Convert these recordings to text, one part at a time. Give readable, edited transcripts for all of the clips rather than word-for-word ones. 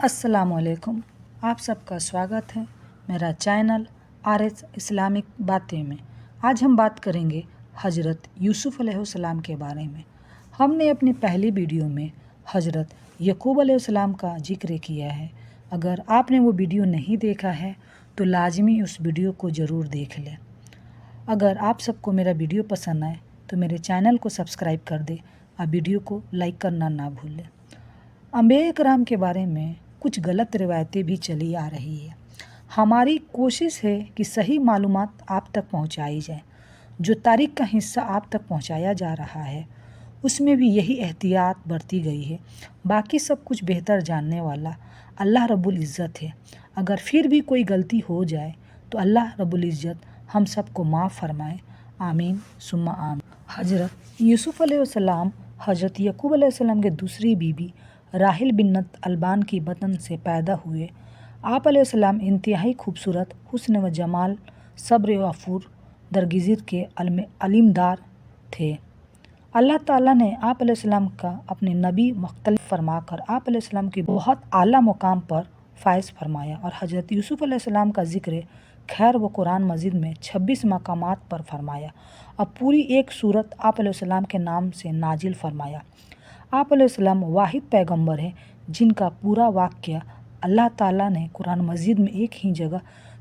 अस्सलाम वालेकुम। आप सबका स्वागत है मेरा चैनल आरएस इस्लामिक बातें में। आज हम बात करेंगे हज़रत यूसुफ़ अलैहिस्सलाम के बारे में। हमने अपनी पहली वीडियो में हज़रत यकूब अलैहिस्सलाम का जिक्र किया है। अगर आपने वो वीडियो नहीं देखा है तो लाजमी उस वीडियो को ज़रूर देख लें। अगर आप सबको मेरा वीडियो पसंद आए तो मेरे चैनल को सब्सक्राइब कर दें और वीडियो को लाइक करना ना भूलें। अंबिया कराम के बारे में कुछ गलत रिवायतें भी चली आ रही है। हमारी कोशिश है कि सही मालूमात आप तक पहुंचाई जाए। जो तारीख का हिस्सा आप तक पहुंचाया जा रहा है उसमें भी यही एहतियात बरती गई है। बाकी सब कुछ बेहतर जानने वाला अल्लाह रब्बुल इज़्ज़त है। अगर फिर भी कोई गलती हो जाए तो अल्लाह रब्बुल इज़्ज़त हम सबको माफ़ फरमाए। आमीन सुम्मा आमीन। हज़रत यूसुफ़ अलैहिस्सलाम हज़रत यकूब अलैहिस्सलाम की दूसरी बीबी राहिल बिन्नत अल्बान की बतन से पैदा हुए। आप अलैहिस्सलाम इंतहाई खूबसूरत, हुस्न व जमाल, सब्र व अफूर दरगिज़र के अलीमदार थे। अल्लाह ताला ने आप अलैहिस्सलाम का अपने नबी मुख्तलिफ फरमाकर आप अलैहिस्सलाम की बहुत आला मुकाम पर फायज़ फरमाया और हज़रत यूसुफ़ अलैहिस्सलाम का ज़िक्र खैर व कुरान मजीद में 26 मकामात पर फरमाया और पूरी एक सूरत आप अलैहिस्सलाम के नाम से नाजिल फरमाया। आप अलैहिस्सलाम वाहिद पैगंबर हैं जिनका पूरा वाक़या अल्लाह ताला ने कुरान मजीद में एक ही जगह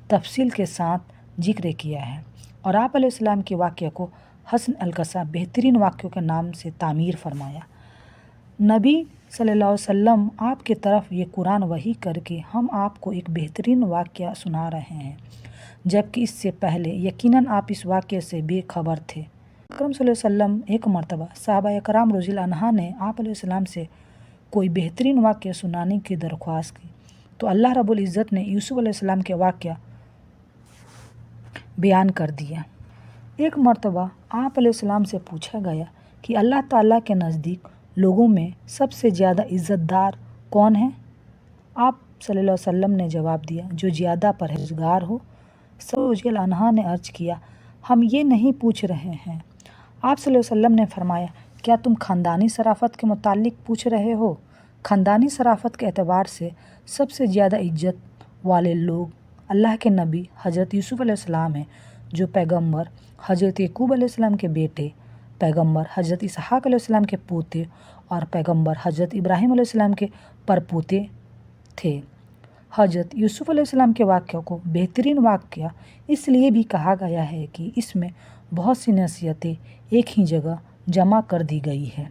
तफसील के साथ जिक्र किया है और आप अलैहिस्सलाम के वाक़या को हसन अलकसा बेहतरीन वाक़यों के नाम से तामीर फरमाया। नबी सल्लल्लाहु अलैहि वसल्लम आपके तरफ ये कुरान वही करके हम आपको एक बेहतरीन वाक़या सुना रहे हैं, जबकि इससे पहले यकीनन आप इस वाक़ये से बेखबर थे। अकरम सल्लल्लाहु अलैहि वसल्लम एक मरतबा सहाबा कराम रज़ियल्लाहु अन्हा ने आप अलैहिस्सलाम से कोई बेहतरीन वाक़या सुनाने की दरख्वास्त की तो अल्लाह रब्बुल इज़्ज़त ने यूसुफ़ अलैहिस्सलाम के वाक़या बयान कर दिया। एक मरतबा आप अलैहिस्सलाम से पूछा गया कि अल्लाह ताला के नज़दीक लोगों में सबसे ज़्यादा इज़्ज़तदार कौन है? आप सल्लल्लाहु अलैहि वसल्लम ने जवाब दिया, जो ज़्यादा परहेज़गार हो। सहाबा रज़ियल्लाहु अन्हा ने अर्ज़ किया, हम ये नहीं पूछ रहे हैं। आप सल्लल्लाहु अलैहि वसल्लम ने फरमाया, क्या तुम ख़ानदानी शराफ़त के मुतालिक पूछ रहे हो? ख़ानदानी शराफ़त के एतबार से सबसे ज़्यादा इज्जत वाले लोग अल्लाह के नबी हज़रत यूसुफ़ अलैहिस्सलाम हैं, जो पैगंबर हज़रत यकूब अलैहिस्सलाम के बेटे, पैगंबर हज़रत इसहाक़ अलैहिस्सलाम के पोते और पैगंबर हज़रत इब्राहीम अलैहिस्सलाम के परपोते थे। हज़रत यूसुफ़ अलैहिस्सलाम के वाक़या को बेहतरीन वाक़या इसलिए भी कहा गया है कि इसमें बहुत सी नसीहतें एक ही जगह जमा कर दी गई है।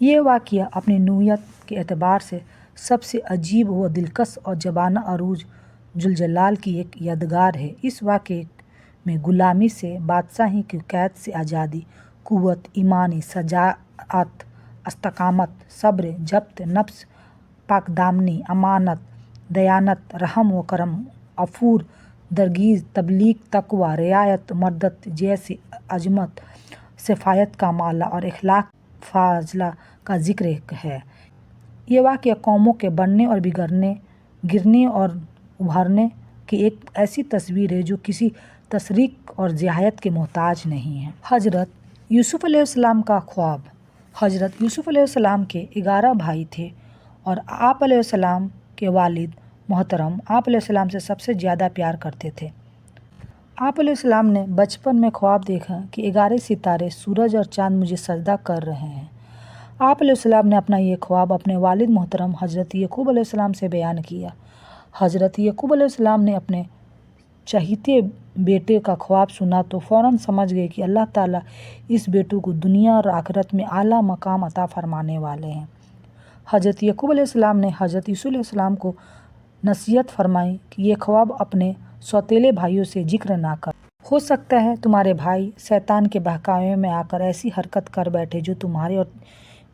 ये वाक़या अपनी नूयत के एतबार से सबसे अजीब व दिलकश और जबाना अरूज जुलजलाल की एक यादगार है। इस वाक़ये में ग़ुलामी से, बादशाही की कैद से आज़ादी, क़ुव्वत ईमानी, सजाअत, इस्तक़ामत, सब्र, ज़ब्त नफ्स, पाकदामनी, अमानत, दयानत, रहम व करम, अफूर, दरगीज़, तबलीग, तक़वा, रियायत, मर्दत जैसी अजमत, सिफ़ायत का माला और इख़लाक़ फ़ाज़िला का ज़िक्र है। ये वाक़या कौमों के बढ़ने और बिगड़ने, गिरने और उभरने की एक ऐसी तस्वीर है जो किसी तशरीक़ और ज़ियादत के मोहताज नहीं है। हज़रत यूसुफ़ अलैहिस्सलाम का ख्वाब। हज़रत यूसुफ़ अलैहिस्सलाम के 11 भाई थे और आप अलैहिस्सलाम के वालिद मोहतरम आप अलैहिस्सलाम से सबसे ज़्यादा प्यार करते थे। आप अलैहिस्सलाम ने बचपन में ख्वाब देखा कि 11 सितारे, सूरज और चाँद मुझे सजदा कर रहे हैं। आप अलैहिस्सलाम ने अपना ये ख्वाब अपने वालिद मोहतरम हज़रत यकूब अलैहिस्सलाम से बयान किया। हज़रत यकूब अलैहिस्सलाम ने अपने चहीते बेटे का ख्वाब सुना तो फ़ौरन समझ गए कि अल्लाह ताला इस बेटे को दुनिया और आखिरत में आला मकाम अता फरमाने वाले हैं। हज़रत यकूब अलैहिस्सलाम ने हज़रत यूसुफ़ अलैहिस्सलाम को नसीहत फरमाई कि ये ख्वाब अपने सौतेले भाइयों से जिक्र ना कर। हो सकता है तुम्हारे भाई शैतान के बहकावे में आकर ऐसी हरकत कर बैठे जो तुम्हारे और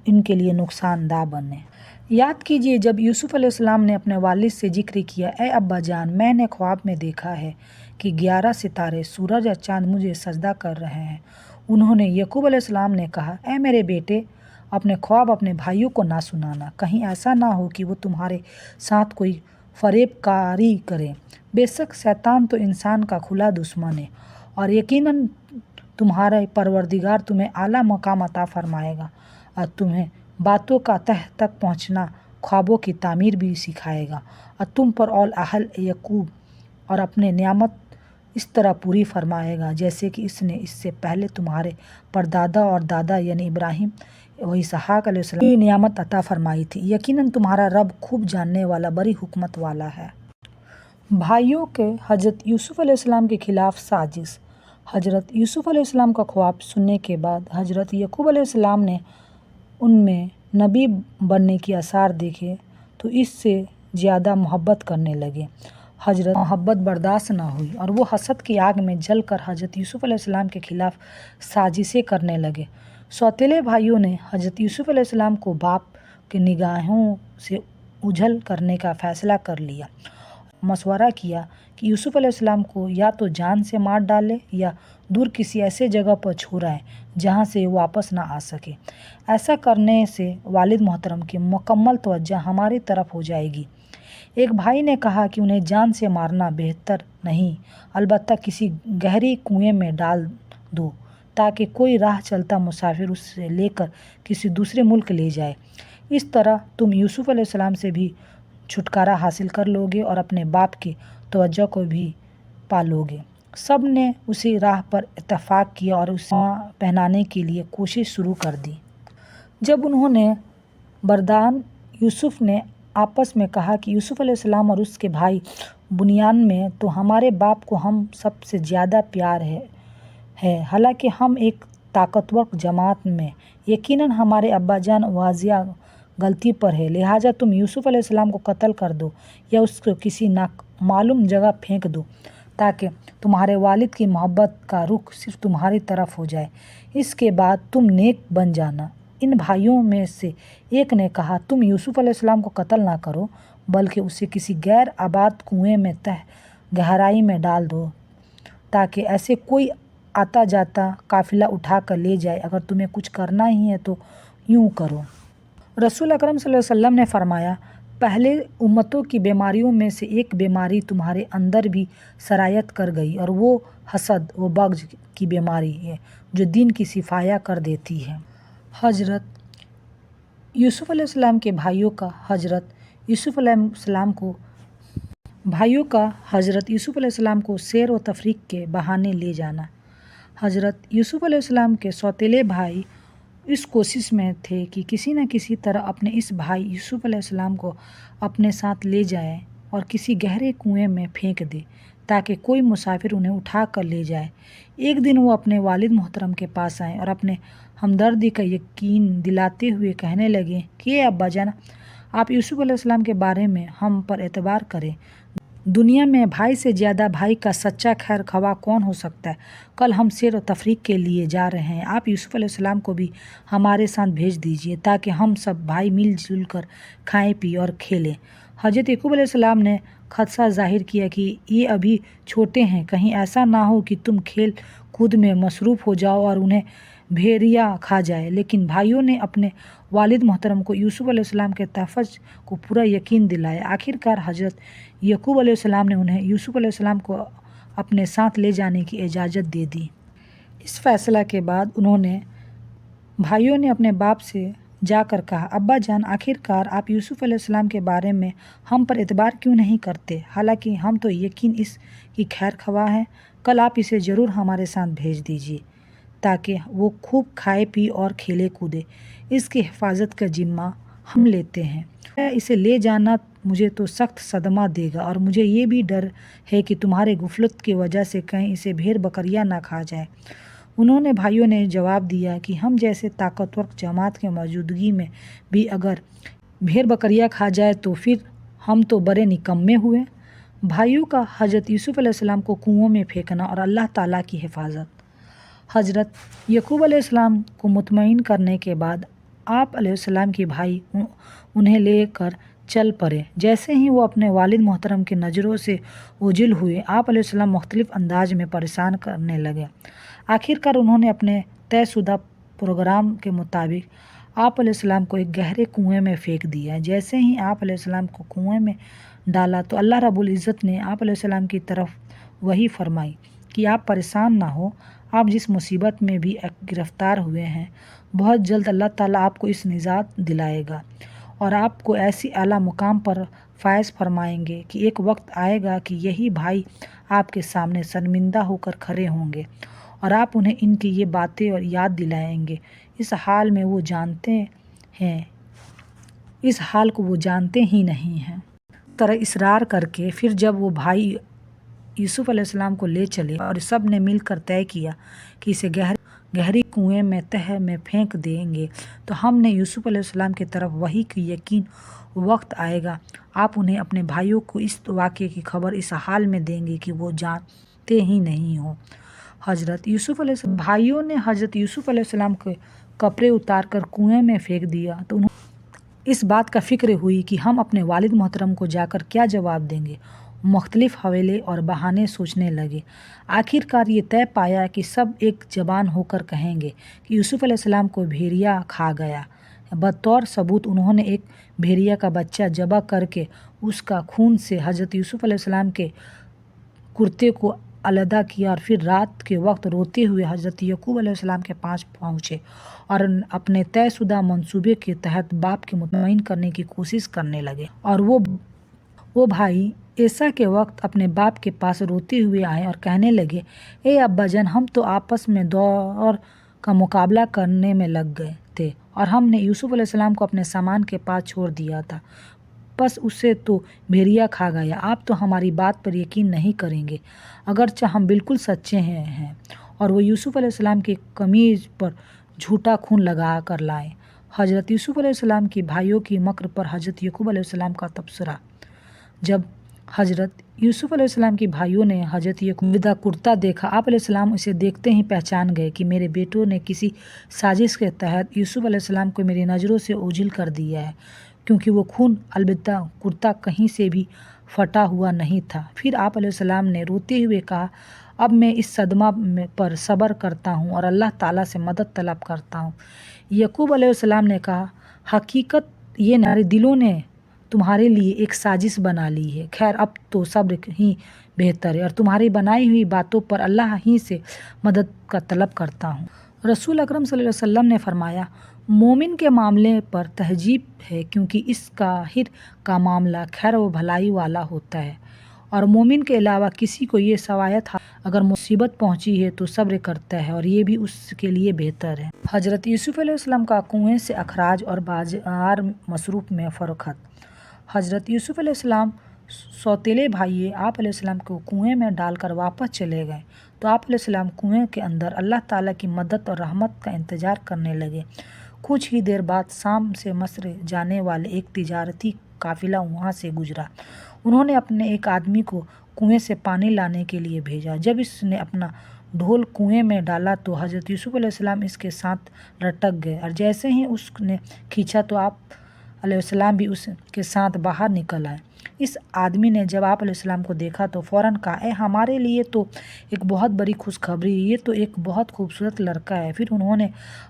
इनके लिए नुकसानदा बने। याद कीजिए, जब यूसुफ़ अलैहिस्सलाम ने अपने वालिद से जिक्र किया, ए अब्बा जान, मैंने ख्वाब में देखा है कि 11 सितारे, सूरज और चाँद मुझे सजदा कर रहे हैं। उन्होंने यकूब अलैहिस्सलाम ने कहा, ए मेरे बेटे, अपने ख्वाब अपने भाइयों को ना सुनाना, कहीं ऐसा ना हो कि वो तुम्हारे साथ कोई फ़रेबकारी करे। बेशक शैतान तो इंसान का खुला दुश्मन है और यकीनन तुम्हारा परवरदिगार तुम्हें आला मकाम अता फरमाएगा और तुम्हें बातों का तह तक पहुँचना ख्वाबों की तामीर भी सिखाए गا और तुम पर और अहल यकूब और अपने नियामत इस तरह पूरी फरमाएगा जैसे कि इसने इससे पहले तुम्हारे परदादा और दादा यानी इब्राहिम व इसहाक अलैहिस्सलाम की नियामत अता फरमाई थी। यकीनन तुम्हारा रब खूब जानने वाला बड़ी हुकमत वाला है। भाइयों के हजरत यूसुफ अलैहिस्सलाम के खिलाफ साजिश। हजरत यूसुफ अलैहिस्सलाम का ख्वाब सुनने के बाद हजरत यकूब अलैहिस्सलाम ने उनमें नबी बनने की आसार देखे तो इससे ज़्यादा मोहब्बत करने लगे। हजरत मोहब्बत बर्दाश्त ना हुई और वो हसद की आग में जलकर हजरत यूसुफ अलैहिस्सलाम के खिलाफ साजिशें करने लगे। सौतेले भाइयों ने हजरत यूसुफ अलैहिस्सलाम को बाप के निगाहों से उझल करने का फ़ैसला कर लिया। मशवरा किया कि यूसुफ अलैहिस्सलाम को या तो जान से मार डाले या दूर किसी ऐसे जगह पर छुड़ाएं जहां से वापस ना आ सके। ऐसा करने से वालिद मोहतरम की मुकम्मल तवज्जो हमारी तरफ हो जाएगी। एक भाई ने कहा कि उन्हें जान से मारना बेहतर नहीं, अलबत्ता किसी गहरी कुएं में डाल दो ताकि कोई राह चलता मुसाफिर उससे लेकर किसी दूसरे मुल्क ले जाए। इस तरह तुम यूसुफ अलैहिस्सलाम से भी छुटकारा हासिल कर लोगे और अपने बाप की तवज्जो को भी पालोगे। सब ने उसी राह पर इत्तेफाक किया और उसे पहनाने के लिए कोशिश शुरू कर दी। जब उन्होंने बरदान यूसुफ ने आपस में कहा कि यूसुफ अलैहिस्सलाम और उसके भाई बुनियान में तो हमारे बाप को हम सबसे ज़्यादा प्यार है हालांकि हम एक ताकतवर जमात में यकीनन हमारे अब्बाजान वाजिया गलती पर है, लिहाजा तुम यूसुफ अलैहिस्सलाम को कत्ल कर दो या उसको किसी नामालूम जगह फेंक दो ताकि तुम्हारे वालिद की मोहब्बत का रुख सिर्फ तुम्हारी तरफ हो जाए। इसके बाद तुम नेक बन जाना। इन भाइयों में से एक ने कहा, तुम यूसुफ अलैहिस्सलाम को कत्ल ना करो बल्कि उसे किसी गैर आबाद कुएं में तह गहराई में डाल दो ताकि ऐसे कोई आता जाता काफिला उठा कर ले जाए। अगर तुम्हें कुछ करना ही है तो यूं करो। रसूल अकरम सल्लल्लाहु अलैहि वसल्लम ने फरमाया, पहले उम्मतों की बीमारियों में से एक बीमारी तुम्हारे अंदर भी सरायत कर गई और वो हसद व बग़्ज़ की बीमारी है जो दीन की सिफाया कर देती है। हजरत यूसुफ अलैहिस्सलाम के भाइयों का हजरत यूसुफ अलैहिस्सलाम को सैर व तफरीक के बहाने ले जाना। हजरत यूसुफ अलैहिस्सलाम के सौतेले भाई इस कोशिश में थे कि किसी न किसी तरह अपने इस भाई यूसुफ अलैहिस्सलाम को अपने साथ ले जाए और किसी गहरे कुएं में फेंक दे ताकि कोई मुसाफिर उन्हें उठा कर ले जाए। एक दिन वो अपने वालिद मोहतरम के पास आए और अपने हमदर्दी का यकीन दिलाते हुए कहने लगे कि अब्बाजान, आप यूसुफ अलैहिस्सलाम के बारे में हम पर एतबार करें। दुनिया में भाई से ज़्यादा भाई का सच्चा खैर ख्वाह कौन हो सकता है। कल हम सैर व तफरीक के लिए जा रहे हैं, आप यूसुफ अलैहिस्सलाम को भी हमारे साथ भेज दीजिए ताकि हम सब भाई मिलजुल कर खाएं पिए और खेलें। हजरत यकूब अलैहिस्सलाम ने खदशा जाहिर किया कि ये अभी छोटे हैं, कहीं ऐसा ना हो कि तुम खेल कूद में मसरूफ़ हो जाओ और उन्हें भेड़िया खा जाए। लेकिन भाइयों ने अपने वालिद मोहतरम को यूसुफ अलैहिस्सलाम के तहफ़्फ़ुज़ को पूरा यकीन दिलाया। आखिरकार हजरत यकूब अलैहिस्सलाम ने उन्हें यूसुफ अलैहिस्सलाम को अपने साथ ले जाने की इजाज़त दे दी। इस फैसला के बाद उन्होंने भाइयों ने अपने बाप से जाकर कहा, अब्बा जान, आखिरकार आप यूसुफ अलैहिस्सलाम के बारे में हम पर एतबार क्यों नहीं करते, हालांकि हम तो यकीन इसकी खैर ख्वाह हैं। कल आप इसे ज़रूर हमारे साथ भेज दीजिए ताकि वो खूब खाए पी और खेले कूदे। इसकी हिफाजत का जिम्मा हम लेते हैं। इसे ले जाना मुझे तो सख्त सदमा देगा और मुझे ये भी डर है कि तुम्हारे गुफलत की वजह से कहीं इसे भेड़ बकरियां ना खा जाए। उन्होंने भाइयों ने जवाब दिया कि हम जैसे ताकतवर जमात के मौजूदगी में भी अगर भेड़ बकरियां खा जाए तो फिर हम तो बड़े निकम्मे हुए। भाइयों का हजरत यूसुफ अलैहिस्सलाम को कुओं में फेंकना और अल्लाह ताला की हिफाजत। हजरत यकूब अलैहिस्सलाम को मुतमईन करने के बाद आप अलैहिस्सलाम के भाई उन्हें लेकर चल पड़े। जैसे ही वो अपने वालिद मोहतरम की नज़रों से ओझल हुए, आप अलैहिस्सलाम मुख्तलिफ अंदाज में परेशान करने लगे। आखिरकार उन्होंने अपने तयशुदा प्रोग्राम के मुताबिक आप अलैहिस्सलाम को एक गहरे कुएं में फेंक दिया। जैसे ही आप अलैहिस्सलाम को कुएं में डाला तो अल्लाह रब्बुल इज़्ज़त ने आप अलैहिस्सलाम की तरफ वही फरमाई कि आप परेशान ना हो, आप जिस मुसीबत में भी गिरफ़्तार हुए हैं बहुत जल्द अल्लाह ताला आपको इस निजात दिलाएगा اور آپ کو ایسی اعلیٰ مقام پر فائز فرمائیں گے کہ ایک وقت آئے گا کہ یہی بھائی آپ کے سامنے شرمندہ ہو کر کھڑے ہوں گے اور آپ انہیں ان کی یہ باتیں اور یاد دلائیں گے۔ اس حال کو وہ جانتے ہی نہیں ہیں۔ طرح اصرار کر کے پھر جب وہ بھائی یوسف علیہ السلام کو لے چلے اور سب نے مل کر طے کیا کہ اسے گہری کنویں میں تہہ میں پھینک دیں گے، تو ہم نے یوسف علیہ السلام کی طرف وحی کی یقین وقت آئے گا آپ انہیں اپنے بھائیوں کو اس واقعے کی خبر اس حال میں دیں گے کہ وہ جانتے ہی نہیں ہوں۔ بھائیوں نے حضرت یوسف علیہ السلام کے کپڑے اتار کر کنویں میں پھینک دیا تو انہوں اس بات کا فکر ہوئی کہ ہم اپنے والد محترم کو جا کر کیا جواب دیں گے۔ مختلف حوالے اور بہانے سوچنے لگے۔ آخر کار یہ طے پایا کہ سب ایک زبان ہو کر کہیں گے کہ یوسف علیہ السلام کو بھیڑیا کھا گیا۔ بطور ثبوت انہوں نے ایک بھیڑیا کا بچہ ذبح کر کے اس کا خون سے حضرت یوسف علیہ السلام کے کرتے کو علیحدہ کیا اور پھر رات کے وقت روتے ہوئے حضرت یعقوب علیہ السلام کے پاس پہنچے اور اپنے طے شدہ منصوبے کے تحت باپ کے مطمئن کرنے کی کوشش کرنے لگے۔ اور وہ بھائی عشاء کے وقت اپنے باپ کے پاس روتے ہوئے آئے اور کہنے لگے، اے ابا جان، ہم تو آپس میں دور کا مقابلہ کرنے میں لگ گئے تھے اور ہم نے یوسف علیہ السلام کو اپنے سامان کے پاس چھوڑ دیا تھا، بس اسے تو بھیڑیا کھا گیا۔ آپ تو ہماری بات پر یقین نہیں کریں گے، اگرچہ ہم بالکل سچے ہیں۔ اور وہ یوسف علیہ السلام کی قمیض پر جھوٹا خون لگا کر لائے۔ حضرت یوسف علیہ السلام کی بھائیوں کی مکر پر حضرت یعقوب علیہ السلام کا تبصرہ۔ جب حضرت یوسف علیہ السلام کی بھائیوں نے حضرت یعقوب کا کرتا دیکھا، آپ علیہ السلام اسے دیکھتے ہی پہچان گئے کہ میرے بیٹوں نے کسی سازش کے تحت یوسف علیہ السلام کو میری نظروں سے اوجھل کر دیا ہے، کیونکہ وہ خون البتہ کرتا کہیں سے بھی پھٹا ہوا نہیں تھا۔ پھر آپ علیہ السلام نے روتے ہوئے کہا، اب میں اس صدمہ پر صبر کرتا ہوں اور اللہ تعالیٰ سے مدد طلب کرتا ہوں۔ یعقوب علیہ السلام نے کہا، حقیقت یہ ہمارے دلوں نے تمہارے لیے ایک سازش بنا لی ہے، خیر اب تو صبر ہی بہتر ہے اور تمہاری بنائی ہوئی باتوں پر اللہ ہی سے مدد کا طلب کرتا ہوں۔ رسول اکرم صلی اللہ علیہ وسلم نے فرمایا، مومن کے معاملے پر تہذیب ہے، کیونکہ اس کا معاملہ خیر و بھلائی والا ہوتا ہے اور مومن کے علاوہ کسی کو یہ سوایت اگر مصیبت پہنچی ہے تو صبر کرتا ہے اور یہ بھی اس کے لیے بہتر ہے۔ حضرت یوسف علیہ السلام کا کنویں سے اخراج اور بازار مصروف میں فروخت۔ حضرت یوسف علیہ السلام سوتیلے بھائی آپ علیہ السلام کو کنویں میں ڈال کر واپس چلے گئے تو آپ علیہ السلام کنویں کے اندر اللہ تعالیٰ کی مدد اور رحمت کا انتظار کرنے لگے۔ کچھ ہی دیر بعد شام سے مصر جانے والے ایک تجارتی قافلہ وہاں سے گزرا۔ انہوں نے اپنے ایک آدمی کو کنویں سے پانی لانے کے لیے بھیجا۔ جب اس نے اپنا ڈھول کنویں میں ڈالا تو حضرت یوسف علیہ السلام اس کے ساتھ لٹک گئے اور جیسے ہی اس نے کھینچا تو آپ علیہ السلام بھی اس کے ساتھ باہر نکل آئے۔ اس آدمی نے جب آپ علیہ السلام کو دیکھا تو فوراً کہا، اے ہمارے لیے تو ایک بہت بڑی خوشخبری، یہ تو ایک بہت خوبصورت لڑکا ہے۔ پھر انہوں نے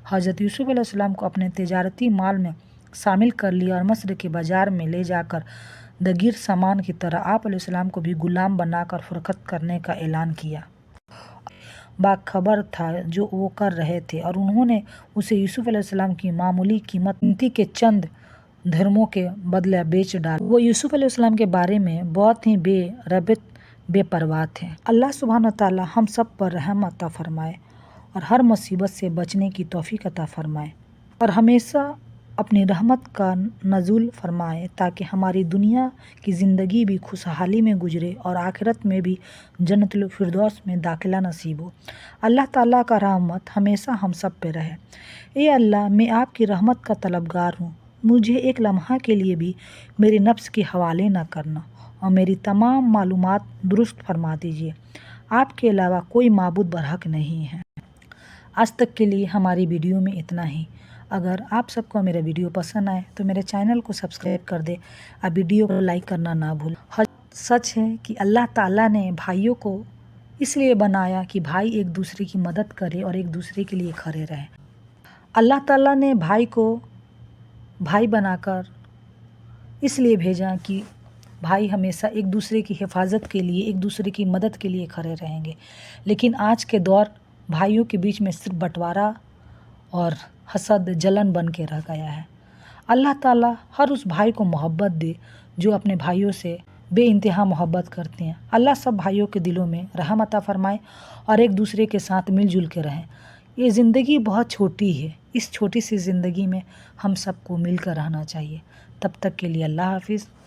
حضرت یوسف علیہ السلام کو اپنے تجارتی مال میں شامل کر لیا اور مصر کے بازار میں لے جا کر دیگر سامان کی طرح آپ علیہ السلام کو بھی غلام بنا کر فروخت کرنے کا اعلان کیا۔ باخبر تھا جو وہ کر رہے تھے اور انہوں نے اسے یوسف علیہ السلام کی معمولی قیمت کے چند درہموں کے بدلے بیچ ڈالا۔ وہ یوسف علیہ السلام کے بارے میں بہت ہی بے ربط بے پرواہ تھے۔ اللہ سبحانہ وتعالیٰ ہم سب پر رحم عطا فرمائے اور ہر مصیبت سے بچنے کی توفیق عطا فرمائے اور ہمیشہ اپنی رحمت کا نزول فرمائے تاکہ ہماری دنیا کی زندگی بھی خوشحالی میں گزرے اور آخرت میں بھی جنت الفردوس میں داخلہ نصیب ہو۔ اللہ تعالیٰ کا رحمت ہمیشہ ہم سب پہ رہے۔ اے اللہ، میں آپ کی رحمت کا طلبگار ہوں، مجھے ایک لمحہ کے لیے بھی میرے نفس کے حوالے نہ کرنا اور میری تمام معلومات درست فرما دیجیے۔ آپ کے علاوہ کوئی معبود برحق نہیں ہے۔ آج تک کے لیے ہماری ویڈیو میں اتنا ہی۔ اگر آپ سب کو میرا ویڈیو پسند آئے تو میرے چینل کو سبسکرائب کر دے اور ویڈیو کو لائک کرنا نہ بھولیں۔ سچ ہے کہ اللہ تعالیٰ نے بھائیوں کو اس لیے بنایا کہ بھائی ایک دوسرے کی مدد کرے اور ایک دوسرے کے لیے کھڑے رہیں۔ اللہ تعالیٰ نے بھائی کو بھائی بنا کر اس لیے بھیجا کہ بھائی ہمیشہ ایک دوسرے کی حفاظت کے لیے، ایک دوسرے کی مدد کے لیے کھڑے رہیں گے۔ لیکن آج کے دور بھائیوں کے بیچ میں صرف بٹوارا اور حسد، جلن بن کے رہ گیا ہے۔ اللہ تعالیٰ ہر اس بھائی کو محبت دے جو اپنے بھائیوں سے بے انتہا محبت کرتے ہیں۔ اللہ سب بھائیوں کے دلوں میں رحم عطا فرمائے اور ایک دوسرے کے ساتھ مل جل کے رہیں۔ یہ زندگی بہت چھوٹی ہے، اس چھوٹی سی زندگی میں ہم سب کو مل کر رہنا چاہیے۔ تب تک کے لیے اللہ حافظ۔